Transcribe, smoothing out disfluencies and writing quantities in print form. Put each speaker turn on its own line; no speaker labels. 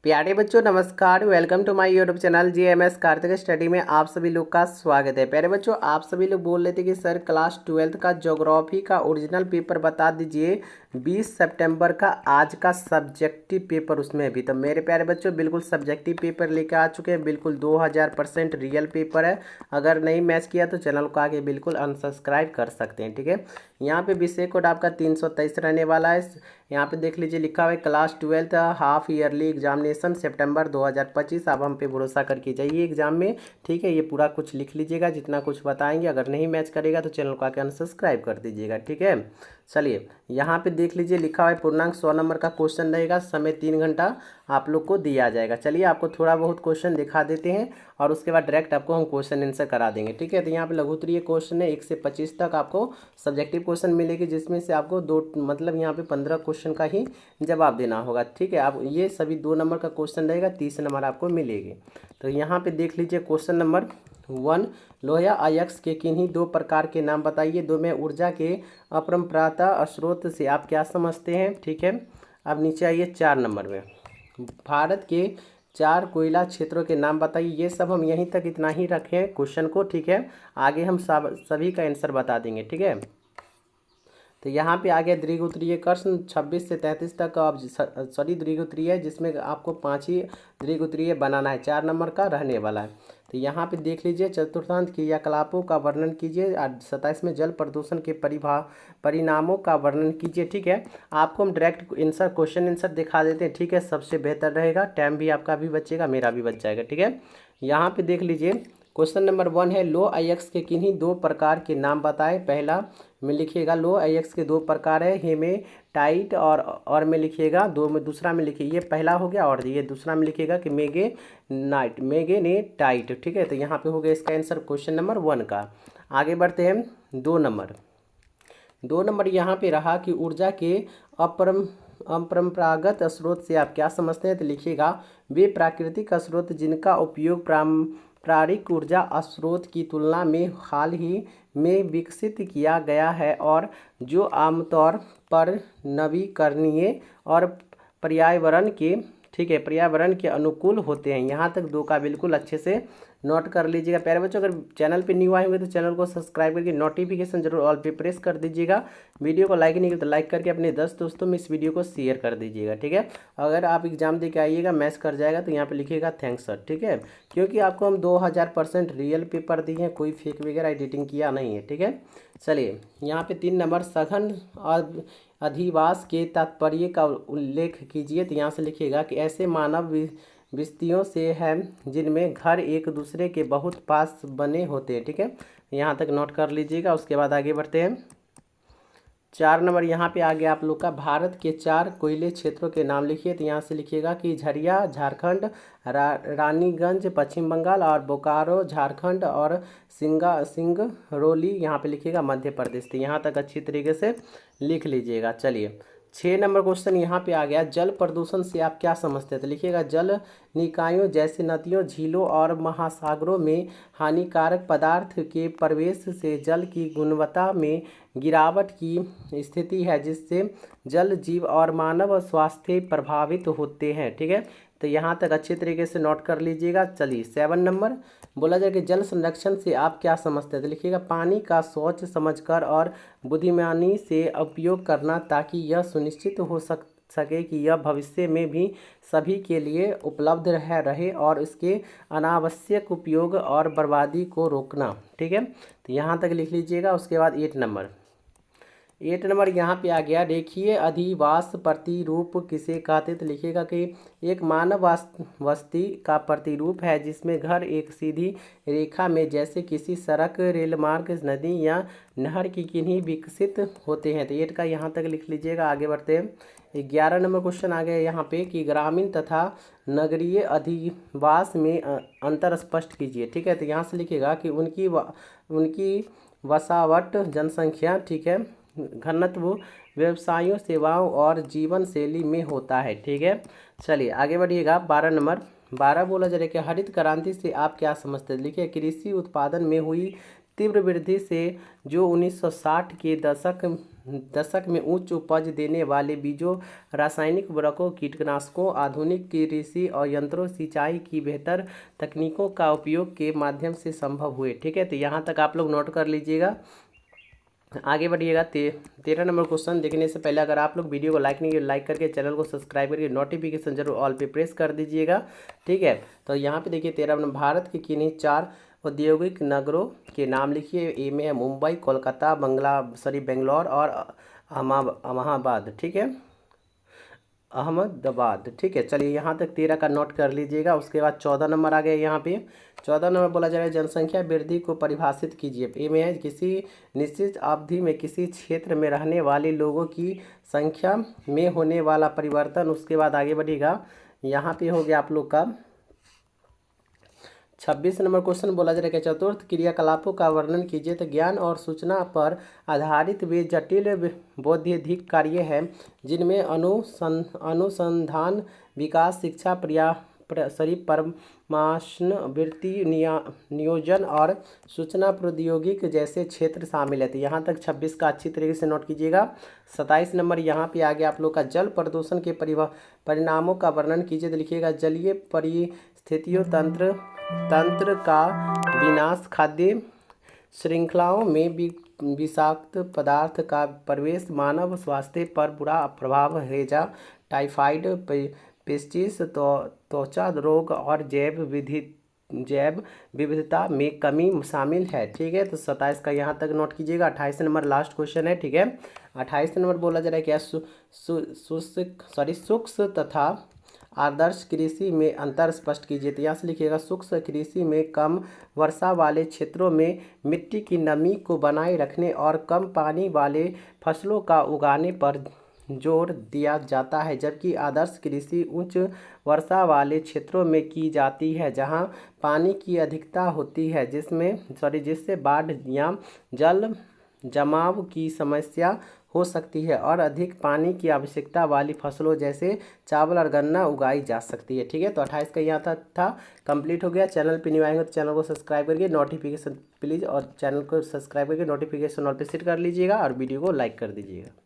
प्यारे बच्चों नमस्कार। Welcome to my YouTube channel GMS Kartik study में आप सभी लोग का स्वागत है। प्यारे बच्चों, आप सभी लोग बोल रहे थे कि सर क्लास 12th का ज्योग्राफी का ओरिजिनल पेपर बता दीजिए 20 सितंबर का, आज का सब्जेक्टिव पेपर उसमें भी। तो मेरे प्यारे बच्चों बिल्कुल सब्जेक्टिव पेपर लेकर आ चुके हैं, बिल्कुल 2000% रियल पेपर है। अगर नहीं मैच किया तो चैनल को आके बिल्कुल अनसब्सक्राइब कर सकते हैं, ठीक है। यहाँ पे विषय कोड आपका 323 रहने वाला है। यहाँ पे देख लीजिए लिखा हुआ है class 12th half yearly examination सितंबर 2025। अब हम पे भरोसा करके जाइए एग्जाम में, ठीक है। ये पूरा कुछ लिख लीजिएगा जितना कुछ बताएंगे। अगर नहीं मैच करेगा तो चैनल को आके अनसब्सक्राइब कर दीजिएगा, ठीक है। चलिए यहाँ पे देख लीजिए लिखा हुआ है पूर्णांक 100 नंबर का क्वेश्चन रहेगा, समय 3 घंटा आप लोग को दिया जाएगा। चलिए आपको थोड़ा बहुत क्वेश्चन दिखा देते हैं और उसके बाद डायरेक्ट आपको हम क्वेश्चन आंसर करा देंगे, ठीक है। तो यहाँ पे लघुत्तरीय क्वेश्चन है 1 से 25 तक आपको सब्जेक्टिव क्वेश्चन मिलेगी, जिसमें से आपको मतलब यहाँ पे 15 क्वेश्चन का ही जवाब देना होगा, ठीक है। आप ये सभी 2 नंबर का क्वेश्चन रहेगा, 30 नंबर आपको मिलेगी। तो यहाँ पे देख लीजिए क्वेश्चन नंबर 1, लोहा अयस्क के किन्हीं 2 प्रकार के नाम बताइए। 2 में ऊर्जा के अपरंपरागत स्रोत से आप क्या समझते हैं, ठीक है। अब नीचे आइए 4 नंबर में, भारत के 4 कोयला क्षेत्रों के नाम बताइए। ये सब हम यहीं तक इतना ही रखें क्वेश्चन को, ठीक है। आगे हम सभी का आंसर बता देंगे, ठीक है। तो यहाँ पे आ गया दीर्घ उत्तरीय प्रश्न 26 से 33 तक का। सॉरी दीर्घ उत्तरीय है जिसमें आपको 5 ही दीर्घ उत्तरीय बनाना है, 4 नंबर का रहने वाला है। तो यहाँ पे देख लीजिए चतुर्थांश क्रियाकलापों का वर्णन कीजिए। 27 में जल प्रदूषण के परिणामों का वर्णन कीजिए, ठीक है। आपको हम डायरेक्ट आंसर क्वेश्चन आंसर दिखा देते हैं, ठीक है। सबसे बेहतर रहेगा, टाइम भी आपका भी बचेगा, मेरा भी बच जाएगा, ठीक है। यहाँ पे देख लीजिए क्वेश्चन नंबर 1 है लो अयस्क के किन्हीं 2 प्रकार के नाम बताएं। पहला में लिखिएगा लो अयस्क के 2 प्रकार है, हेमेटाइट और में लिखिएगा 2 में, दूसरा में लिखिए, ये पहला हो गया और ये दूसरा में लिखिएगा कि मैग्नेटाइट, ठीक है। तो यहाँ पे हो गया इसका आंसर क्वेश्चन नंबर 1 का। आगे बढ़ते हैं 2 नंबर यहाँ पे रहा कि ऊर्जा के अपरंपरागत स्रोत से आप क्या समझते हैं। तो लिखिएगा वे प्राकृतिक स्रोत जिनका उपयोग पारंपरिक ऊर्जा स्रोत की तुलना में हाल ही में विकसित किया गया है और जो आमतौर पर नवीकरणीय और पर्यावरण के, ठीक है, पर्यावरण के अनुकूल होते हैं। यहाँ तक 2 का बिल्कुल अच्छे से नोट कर लीजिएगा। प्यारे बच्चों अगर चैनल पे न्यू आए होंगे तो चैनल को सब्सक्राइब करके नोटिफिकेशन जरूर ऑल पे प्रेस कर दीजिएगा। वीडियो को लाइक नहीं किया तो लाइक करके अपने 10 दोस्तों में इस वीडियो को शेयर कर दीजिएगा, ठीक है। अगर आप एग्जाम दे के आइएगा मैच कर जाएगा तो यहाँ पे लिखिएगा थैंक्स सर, ठीक है। क्योंकि आपको हम 2000% रियल पेपर दिए हैं, कोई फेक वगैरह एडिटिंग किया नहीं है, ठीक है। चलिए यहाँ पे 3 नंबर सघन अधिवास के तात्पर्य का उल्लेख कीजिए। तो यहाँ से लिखिएगा कि ऐसे मानव बस्तियों से है जिनमें घर एक दूसरे के बहुत पास बने होते हैं, ठीक है। यहाँ तक नोट कर लीजिएगा। उसके बाद आगे बढ़ते हैं 4 नंबर यहाँ पे आ गया आप लोग का भारत के 4 कोयले क्षेत्रों के नाम लिखिए। तो यहाँ से लिखिएगा कि झरिया झारखंड, रानीगंज पश्चिम बंगाल और बोकारो झारखंड और सिंगरौली यहाँ पे लिखिएगा मध्य प्रदेश। तो यहाँ तक अच्छी तरीके से लिख लीजिएगा। चलिए 6 नंबर क्वेश्चन यहाँ पे आ गया जल प्रदूषण से आप क्या समझते हैं। तो लिखिएगा जल निकायों जैसे नदियों, झीलों और महासागरों में हानिकारक पदार्थ के प्रवेश से जल की गुणवत्ता में गिरावट की स्थिति है, जिससे जल जीव और मानव स्वास्थ्य प्रभावित होते हैं, ठीक है। तो यहाँ तक अच्छे तरीके से नोट कर लीजिएगा। चलिए 7 नंबर बोला जाए कि जल संरक्षण से आप क्या समझते हैं। तो लिखिएगा पानी का सोच समझकर और बुद्धिमानी से उपयोग करना ताकि यह सुनिश्चित हो सके कि यह भविष्य में भी सभी के लिए उपलब्ध रहे और इसके अनावश्यक उपयोग और बर्बादी को रोकना, ठीक है। तो यहाँ तक लिख लीजिएगा। उसके बाद 8 नंबर यहाँ पे आ गया रेखीय अधिवास प्रतिरूप किसे कहते। तो लिखिएगा कि एक मानव बस्ती का प्रतिरूप है जिसमें घर एक सीधी रेखा में जैसे किसी सड़क, रेलमार्ग, नदी या नहर की किन्हीं विकसित होते हैं। तो 8 का यहाँ तक लिख लीजिएगा। आगे बढ़ते हैं 11 नंबर क्वेश्चन आ गया यहाँ पे कि ग्रामीण तथा नगरीय अधिवास में अंतर स्पष्ट कीजिए, ठीक है। तो यहाँ से लिखिएगा कि उनकी वसावट, जनसंख्या, ठीक है, घनत्व, व्यवसायों, सेवाओं और जीवन शैली में होता है, ठीक है। चलिए आगे बढ़िएगा 12 नंबर 12 बोला जा रहा है कि हरित क्रांति से आप क्या समझते हैं। लिखिए कृषि उत्पादन में हुई तीव्र वृद्धि से जो 1960 के दशक दशक में उच्च उपज देने वाले बीजों, रासायनिक उर्वरकों, कीटनाशकों, आधुनिक कृषि और यंत्रों, सिंचाई की बेहतर तकनीकों का उपयोग के माध्यम से संभव हुए। ठीक है, तो यहाँ तक आप लोग नोट कर लीजिएगा। आगे बढ़िएगा। 13 नंबर क्वेश्चन देखने से पहले अगर आप लोग वीडियो को लाइक नहीं किए, लाइक करके चैनल को सब्सक्राइब करके नोटिफिकेशन जरूर ऑल पे प्रेस कर दीजिएगा। ठीक है, तो यहाँ पे देखिए 13 नंबर, भारत के किन्हीं 4 औद्योगिक नगरों के नाम लिखिए। ए में है मुंबई, कोलकाता, बेंगलोर और अहमदाबाद। ठीक है, अहमदाबाद। ठीक है, चलिए यहाँ तक 13 का नोट कर लीजिएगा। उसके बाद 14 नंबर आ गया। यहाँ पे 14 नंबर बोला जा रहा है जनसंख्या वृद्धि को परिभाषित कीजिए। ए में है किसी निश्चित अवधि में किसी क्षेत्र में रहने वाले लोगों की संख्या में होने वाला परिवर्तन। उसके बाद आगे बढ़ेगा, यहाँ पे हो गया आप लोग का 26 नंबर क्वेश्चन बोला जा रहा है कि चतुर्थ क्रियाकलापों का वर्णन कीजिए। तो ज्ञान और सूचना पर आधारित वे जटिल बौद्धिक कार्य हैं जिनमें अनुसंधान, विकास, शिक्षा, परामर्शन, वृत्ति नियोजन और सूचना प्रौद्योगिकी जैसे क्षेत्र शामिल है। तो यहाँ तक 26 का अच्छी तरीके से नोट कीजिएगा। 27 नंबर यहाँ पे आ गया आप लोग का जल प्रदूषण के परिणामों का वर्णन कीजिए। तो लिखिएगा जलीय परिस्थितियों तंत्र का विनाश, खाद्य श्रृंखलाओं में विषाक्त पदार्थ का प्रवेश, मानव स्वास्थ्य पर बुरा प्रभाव, हैजा, टाइफाइड, पेस्टिस, त्वचा रोग और जैव विविधता में कमी शामिल है। ठीक है, तो 27 का यहाँ तक नोट कीजिएगा। 28 नंबर लास्ट क्वेश्चन है। ठीक है, 28 नंबर बोला जा रहा है क्या सूक्ष्म तथा आदर्श कृषि में अंतर स्पष्ट कीजिए। तो यहाँ से लिखिएगा सूक्ष्म कृषि में कम वर्षा वाले क्षेत्रों में मिट्टी की नमी को बनाए रखने और कम पानी वाले फसलों का उगाने पर जोर दिया जाता है, जबकि आदर्श कृषि उच्च वर्षा वाले क्षेत्रों में की जाती है जहाँ पानी की अधिकता होती है, जिससे बाढ़ या जल जमाव की समस्या हो सकती है और अधिक पानी की आवश्यकता वाली फसलों जैसे चावल और गन्ना उगाई जा सकती है। ठीक है, तो 28 का यहाँ तक था कंप्लीट हो गया। चैनल पे न्यू आएंगे तो चैनल को सब्सक्राइब करके नोटिफिकेशन प्लीज़ और चैनल को सब्सक्राइब करके नोटिफिकेशन ऑल पे सेट कर लीजिएगा और वीडियो को लाइक कर दीजिएगा।